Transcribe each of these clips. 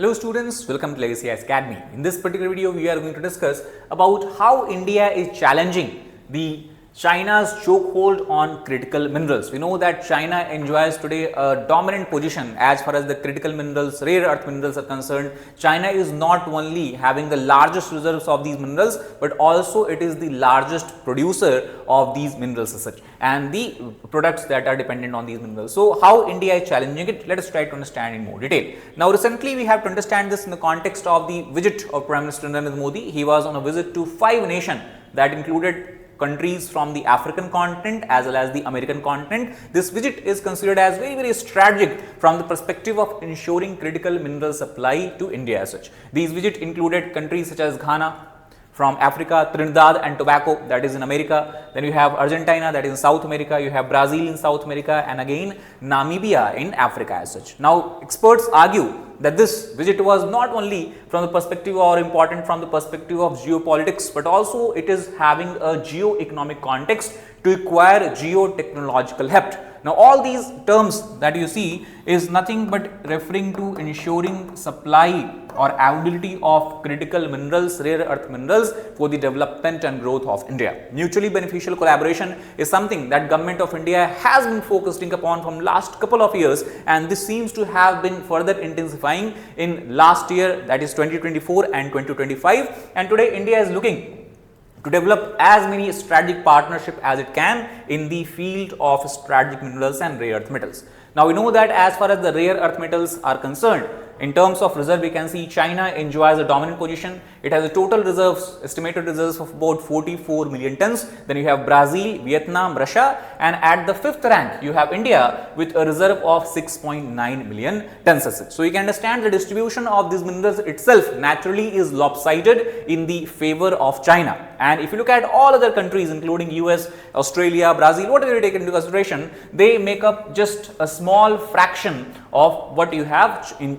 Hello students, welcome to Legacy Academy. In this particular video, we are going to discuss about how India is challenging the China's chokehold on critical minerals. We know that China enjoys today a dominant position as far as the critical minerals, rare earth minerals are concerned. China is not only having the largest reserves of these minerals, but also it is the largest producer of these minerals as such and the products that are dependent on these minerals. So, how India is challenging it? Let us try to understand in more detail. Now, recently we have to understand this in the context of the visit of Prime Minister Narendra Modi. He was on a visit to 5 nations that included countries from the African continent as well as the American continent. This visit is considered as very strategic from the perspective of ensuring critical mineral supply to India as such. These visits included countries such as Ghana from Africa, Trinidad and Tobago, that is in America, then you have Argentina, that is in South America, you have Brazil in South America, and again Namibia in Africa as such. Now, experts argue that this visit was not only from the perspective or important from the perspective of geopolitics, but also it is having a geo-economic context to acquire geotechnological heft. Now, all these terms that you see is nothing but referring to ensuring supply or availability of critical minerals, rare earth minerals for the development and growth of India. Mutually beneficial collaboration is something that Government of India has been focusing upon from last couple of years, and this seems to have been further intensifying in last year, that is 2024 and 2025, and today India is looking to develop as many strategic partnership as it can in the field of strategic minerals and rare earth metals. Now, we know that as far as the rare earth metals are concerned, in terms of reserve, we can see China enjoys a dominant position. It has a total reserves, estimated reserves of about 44 million tons. Then you have Brazil, Vietnam, Russia, and at the 5th rank, you have India with a reserve of 6.9 million tons. So, you can understand the distribution of these minerals itself naturally is lopsided in the favor of China. And if you look at all other countries, including US, Australia, Brazil, whatever you take into consideration, they make up just a small fraction of what you have in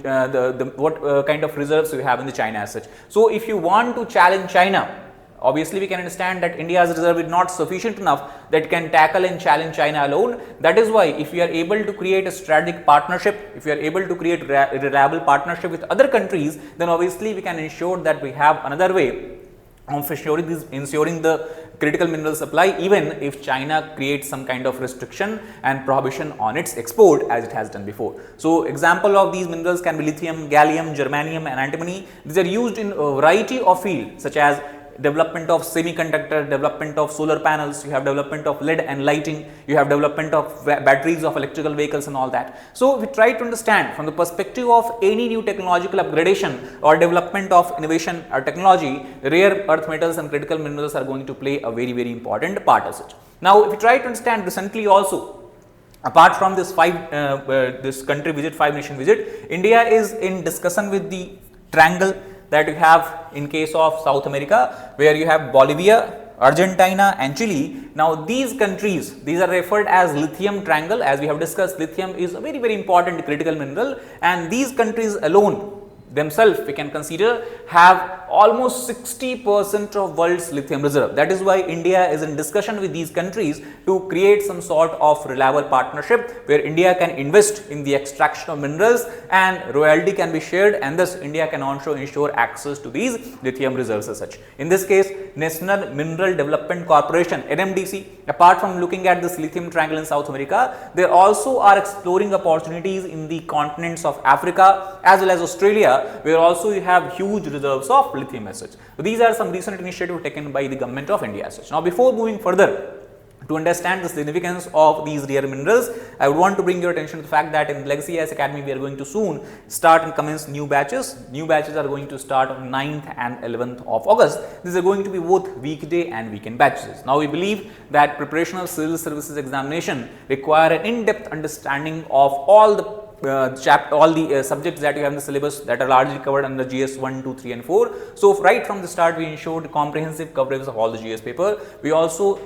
what kind of reserves you have in the China as such. So, if you want to challenge China, obviously we can understand that India's reserve is not sufficient enough that can tackle and challenge China alone. That is why if we are able to create a strategic partnership, if we are able to create a reliable partnership with other countries, then obviously we can ensure that we have another way of ensuring the critical mineral supply, even if China creates some kind of restriction and prohibition on its export as it has done before. So, example of these minerals can be lithium, gallium, germanium and antimony. These are used in a variety of fields such as development of semiconductor, development of solar panels, you have development of LED and lighting, you have development of batteries of electrical vehicles and all that. So, we try to understand from the perspective of any new technological upgradation or development of innovation or technology, rare earth metals and critical minerals are going to play a very important part of it. Now, if we try to understand recently also, apart from this this country visit, 5 nation visit, India is in discussion with the triangle that you have in case of South America, where you have Bolivia, Argentina and Chile. Now, these countries, these are referred as lithium triangle. As we have discussed, lithium is a very important critical mineral, and these countries alone themselves we can consider have almost 60% of world's lithium reserve. That is why India is in discussion with these countries to create some sort of reliable partnership where India can invest in the extraction of minerals and royalty can be shared, and thus India can also ensure access to these lithium reserves as such. In this case, National Mineral Development Corporation (NMDC), apart from looking at this lithium triangle in South America, they also are exploring opportunities in the continents of Africa as well as Australia, where also you have huge reserves of lithium as such. So, these are some recent initiatives taken by the Government of India as such. Now, before moving further, to understand the significance of these rare minerals, I would want to bring your attention to the fact that in Legacy Academy, we are going to soon start and commence new batches. New batches are going to start on 9th and 11th of August. These are going to be both weekday and weekend batches. Now, we believe that preparation of civil services examination require an in-depth understanding of all the subjects that you have in the syllabus that are largely covered under GS 1, 2, 3 and 4. So, right from the start we ensured comprehensive coverage of all the GS paper. We also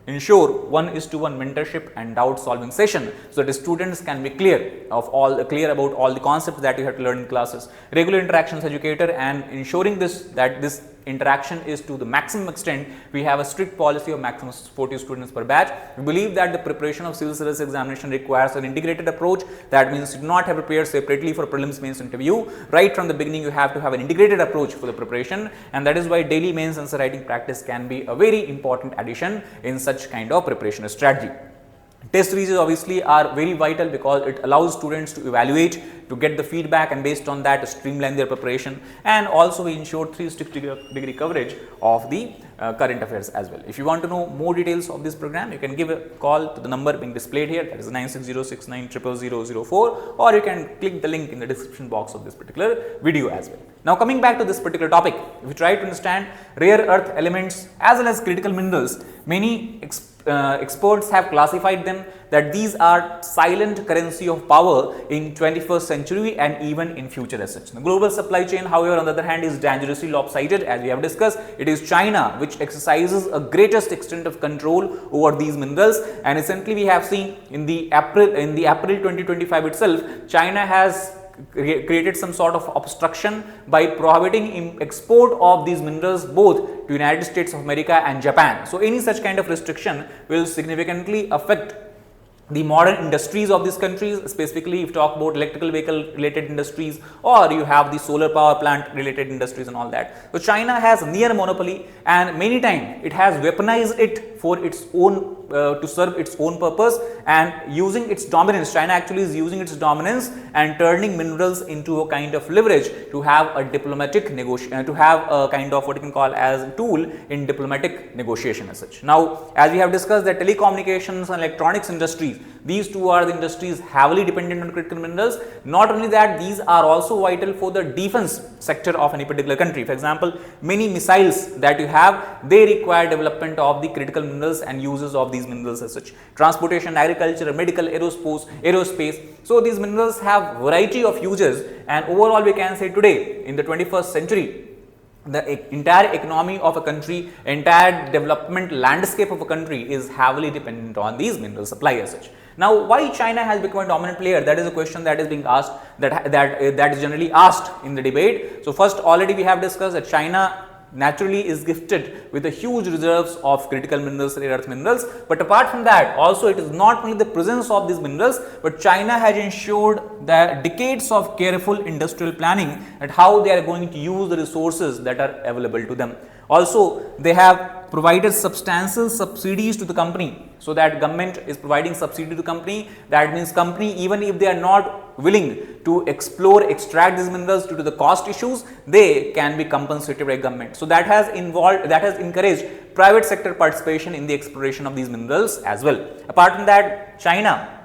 ensure 1:1 mentorship and doubt solving session, so that the students can be clear about all the concepts that you have to learn in classes. Regular interactions educator, and ensuring that this interaction is to the maximum extent. We have a strict policy of maximum 40 students per batch. We believe that the preparation of civil service examination requires an integrated approach. That means you do not have prepared separately for prelims mains interview. Right from the beginning, you have to have an integrated approach for the preparation, and that is why daily mains answer writing practice can be a very important addition in such kind of preparation strategy. Test series obviously are very vital because it allows students to evaluate, to get the feedback, and based on that streamline their preparation, and also we ensure 360-degree coverage of the current affairs as well. If you want to know more details of this program, you can give a call to the number being displayed here, that is 9606900004, or you can click the link in the description box of this particular video as well. Now coming back to this particular topic, if we try to understand rare earth elements as well as critical minerals, many experts have classified them that these are silent currency of power in 21st century and even in future as such. The global supply chain, however, on the other hand, is dangerously lopsided. As we have discussed, it is China which exercises a greatest extent of control over these minerals, and recently we have seen in the April 2025 itself, China has created some sort of obstruction by prohibiting export of these minerals both to United States of America and Japan. So any such kind of restriction will significantly affect the modern industries of these countries, specifically if you talk about electrical vehicle related industries, or you have the solar power plant related industries and all that. So China has near monopoly, and many times it has weaponized it for its own to serve its own purpose, and using its dominance. China actually is using its dominance and turning minerals into a kind of leverage to have a diplomatic negotiation, to have a kind of what you can call as a tool in diplomatic negotiation as such. Now, as we have discussed, that telecommunications and electronics industries, these two are the industries heavily dependent on critical minerals. Not only that, these are also vital for the defense sector of any particular country. For example, many missiles that you have, they require development of the critical minerals and uses of these minerals as such. Transportation, agriculture, medical, aerospace. So these minerals have variety of uses, and overall we can say today in the 21st century, the entire economy of a country, entire development landscape of a country is heavily dependent on these mineral supply as such. Now, why China has become a dominant player? That is a question that is being asked, that is generally asked in the debate. So first, already we have discussed that China naturally is gifted with a huge reserves of critical minerals, rare earth minerals. But apart from that, also it is not only the presence of these minerals, but China has ensured that decades of careful industrial planning at how they are going to use the resources that are available to them. Also, they have provided substantial subsidies to the company, so that government is providing subsidy to the company. That means company, even if they are not willing to extract these minerals due to the cost issues, they can be compensated by government. So that has encouraged private sector participation in the exploration of these minerals as well. Apart from that, China,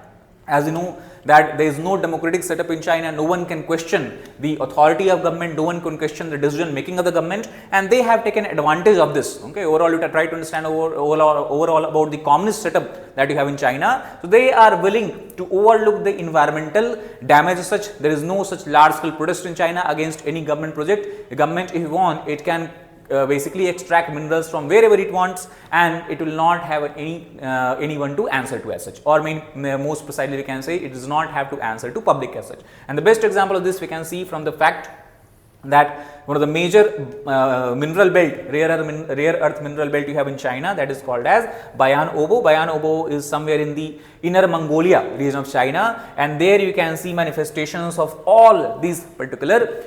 as you know, that there is no democratic setup in China. No one can question the authority of government, no one can question the decision making of the government, and they have taken advantage of this. Okay, overall you try to understand overall about the communist setup that you have in China. So they are willing to overlook the environmental damage as such. There is no such large scale protest in China against any government project. The government, if you want, it can basically extract minerals from wherever it wants, and it will not have anyone to answer to as such, or most precisely we can say it does not have to answer to public as such. And the best example of this we can see from the fact that one of the major mineral belt, rare earth mineral belt you have in China, that is called as Bayan Obo. Bayan Obo is somewhere in the inner Mongolia region of China, and there you can see manifestations of all these particular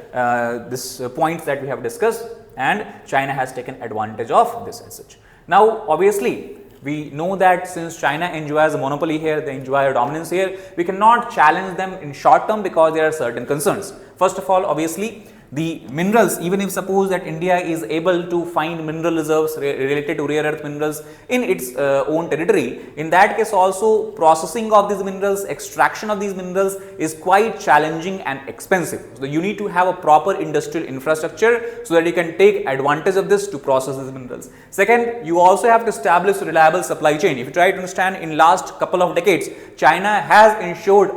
points that we have discussed, and China has taken advantage of this as such. Now, obviously, we know that since China enjoys a monopoly here, they enjoy a dominance here, we cannot challenge them in short term because there are certain concerns. First of all, obviously, the minerals, even if suppose that India is able to find mineral reserves related to rare earth minerals in its own territory, in that case also processing of these minerals, extraction of these minerals is quite challenging and expensive. So you need to have a proper industrial infrastructure so that you can take advantage of this to process these minerals. Second, you also have to establish a reliable supply chain. If you try to understand, in last couple of decades, China has ensured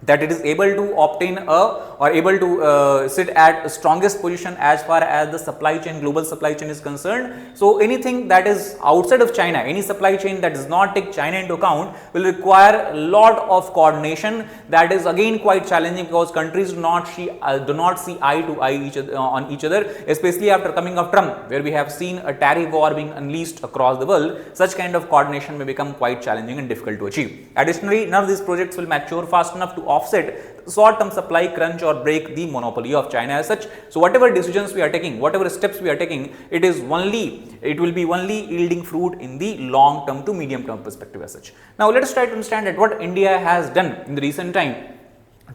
that it is able to obtain a or able to sit at strongest position as far as the supply chain, global supply chain is concerned. So anything that is outside of China, any supply chain that does not take China into account, will require a lot of coordination. That is again quite challenging, because countries do not see eye to eye on each other, especially after coming of Trump, where we have seen a tariff war being unleashed across the world. Such kind of coordination may become quite challenging and difficult to achieve. Additionally, none of these projects will mature fast enough to offset short-term supply crunch or break the monopoly of China as such. So whatever decisions we are taking, whatever steps we are taking, it will be only yielding fruit in the long-term to medium-term perspective as such. Now let us try to understand that what India has done in the recent time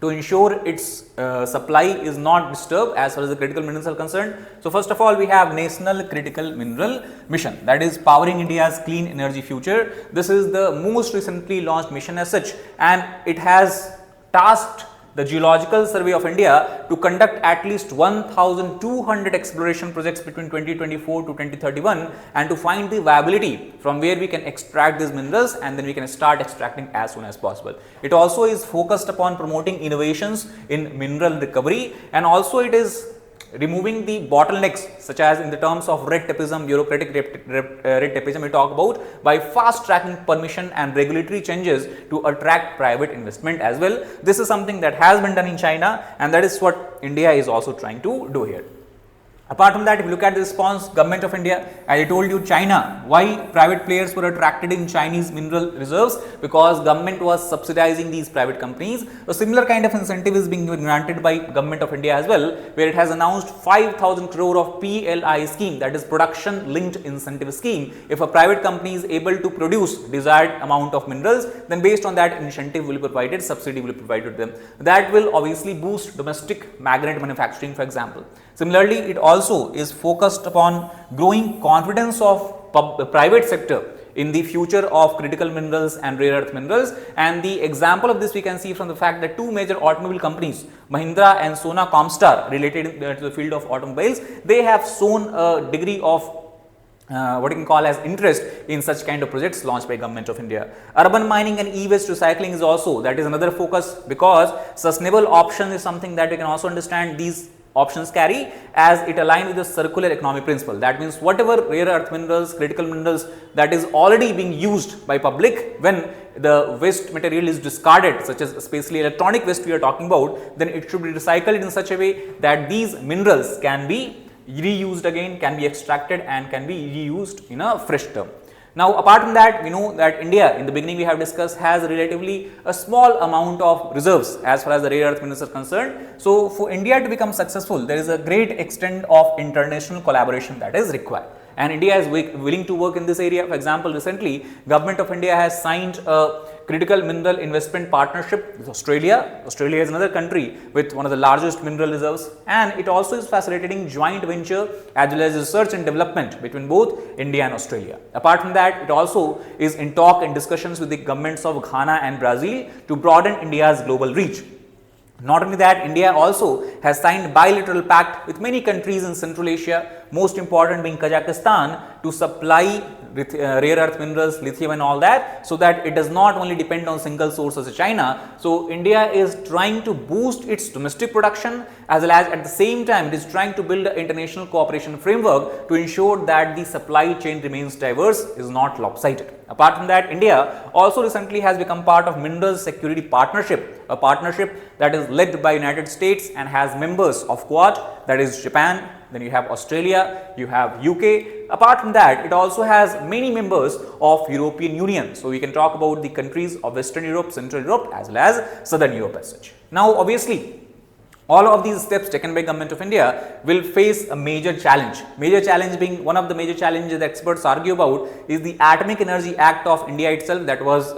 to ensure its supply is not disturbed as far as the critical minerals are concerned. So first of all, we have National Critical Mineral Mission, that is powering India's clean energy future. This is the most recently launched mission as such, and it has tasked the Geological Survey of India to conduct at least 1,200 exploration projects between 2024 to 2031, and to find the viability from where we can extract these minerals, and then we can start extracting as soon as possible. It also is focused upon promoting innovations in mineral recovery, and also it is removing the bottlenecks, such as in the terms of red tapeism, bureaucratic red tapeism we talk about, by fast tracking permission and regulatory changes to attract private investment as well. This is something that has been done in China, and that is what India is also trying to do here. Apart from that, if you look at the response, Government of India, as I told you, China, why private players were attracted in Chinese mineral reserves? Because government was subsidizing these private companies. A similar kind of incentive is being granted by Government of India as well, where it has announced 5,000 crore of PLI scheme, that is production linked incentive scheme. If a private company is able to produce desired amount of minerals, then based on that, incentive will be provided, subsidy will be provided to them. That will obviously boost domestic magnet manufacturing, for example. Similarly, it also is focused upon growing confidence of private sector in the future of critical minerals and rare earth minerals. And the example of this we can see from the fact that two major automobile companies, Mahindra and Sona Comstar, related to the field of automobiles, they have shown a degree of what you can call as interest in such kind of projects launched by Government of India. Urban mining and e-waste recycling is also, that is another focus, because sustainable option is something that we can also understand these options carry, as it aligns with the circular economy principle. That means whatever rare earth minerals, critical minerals that is already being used by public, when the waste material is discarded, such as especially electronic waste we are talking about, then it should be recycled in such a way that these minerals can be reused again, can be extracted and can be reused in a fresh term. Now, apart from that, we know that India, in the beginning we have discussed, has relatively a small amount of reserves as far as the rare earth minerals are concerned. So, for India to become successful, there is a great extent of international collaboration that is required, and India is willing to work in this area. For example, recently Government of India has signed a critical mineral investment partnership with Australia. Australia is another country with one of the largest mineral reserves, and it also is facilitating joint venture as well as research and development between both India and Australia. Apart from that, it also is in talk and discussions with the governments of Ghana and Brazil to broaden India's global reach. Not only that, India also has signed bilateral pact with many countries in Central Asia, most important being Kazakhstan, to supply rare earth minerals, lithium and all that, so that it does not only depend on single sources of China. So, India is trying to boost its domestic production, as well as at the same time it is trying to build an international cooperation framework to ensure that the supply chain remains diverse, is not lopsided. Apart from that, India also recently has become part of Minerals Security Partnership, a partnership that is led by United States and has members of Quad, that is Japan, then you have Australia, you have UK. Apart from that, it also has many members of European Union. So, we can talk about the countries of Western Europe, Central Europe as well as Southern Europe as such. Now, obviously, all of these steps taken by Government of India will face a major challenge. Major challenge being, one of the major challenges that experts argue about is the Atomic Energy Act of India itself, that was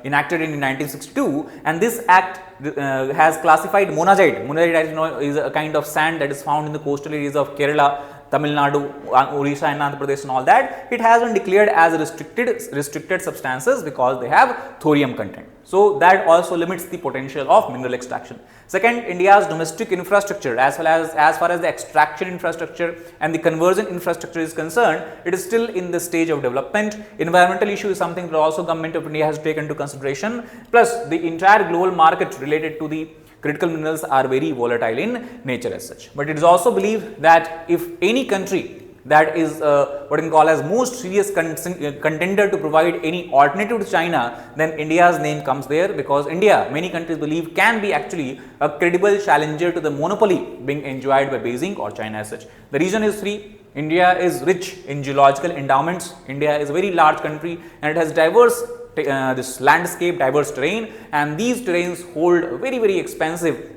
enacted in 1962, and this act has classified monazite. Monazite, as you know, is a kind of sand that is found in the coastal areas of Kerala, Tamil Nadu, Orissa and Andhra Pradesh and all that. It has been declared as restricted substances because they have thorium content. So, that also limits the potential of mineral extraction. Second, India's domestic infrastructure as far as the extraction infrastructure and the conversion infrastructure is concerned, it is still in the stage of development. Environmental issue is something that also Government of India has taken into consideration, plus the entire global market related to the critical minerals are very volatile in nature as such. But it is also believed that if any country that is what you can call as most serious contender to provide any alternative to China, then India's name comes there, because India, many countries believe, can be actually a credible challenger to the monopoly being enjoyed by Beijing or China as such. The reason is three. India is rich in geological endowments. India is a very large country and it has diverse this landscape, diverse terrain, and these terrains hold very expensive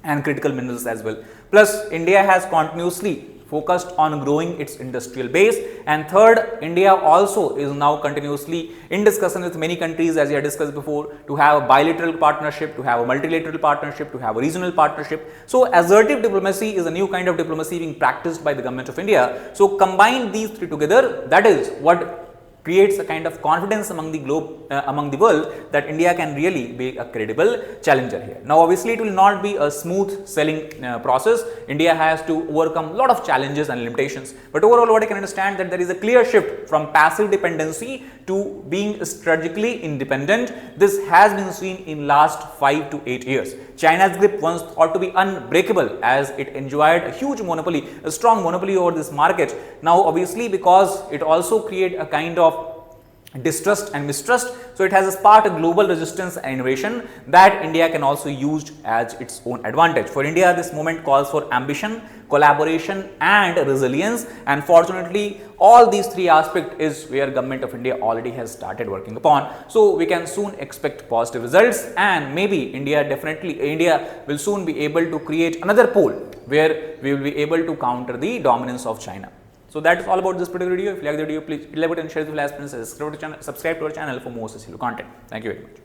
and critical minerals as well. Plus, India has continuously focused on growing its industrial base, and third, India also is now continuously in discussion with many countries, as we had discussed before, to have a bilateral partnership, to have a multilateral partnership, to have a regional partnership. So, assertive diplomacy is a new kind of diplomacy being practiced by the government of India. So, combine these three together, that is what creates a kind of confidence among the globe, among the world, that India can really be a credible challenger here. Now, obviously, it will not be a smooth selling process. India has to overcome a lot of challenges and limitations. But overall, what I can understand, that there is a clear shift from passive dependency to being strategically independent. This has been seen in last 5 to 8 years. China's grip once thought to be unbreakable, as it enjoyed a huge monopoly, a strong monopoly over this market. Now, obviously, because it also created a kind of distrust and mistrust, so it has sparked a global resistance and innovation that India can also use as its own advantage. For India, this moment calls for ambition, collaboration and resilience, and fortunately all these three aspects is where government of India already has started working upon. So we can soon expect positive results, and maybe India will soon be able to create another pole where we will be able to counter the dominance of China. So that is all about this particular video. If you like the video, please like and share with your friends, subscribe to our channel for more such content. Thank you very much.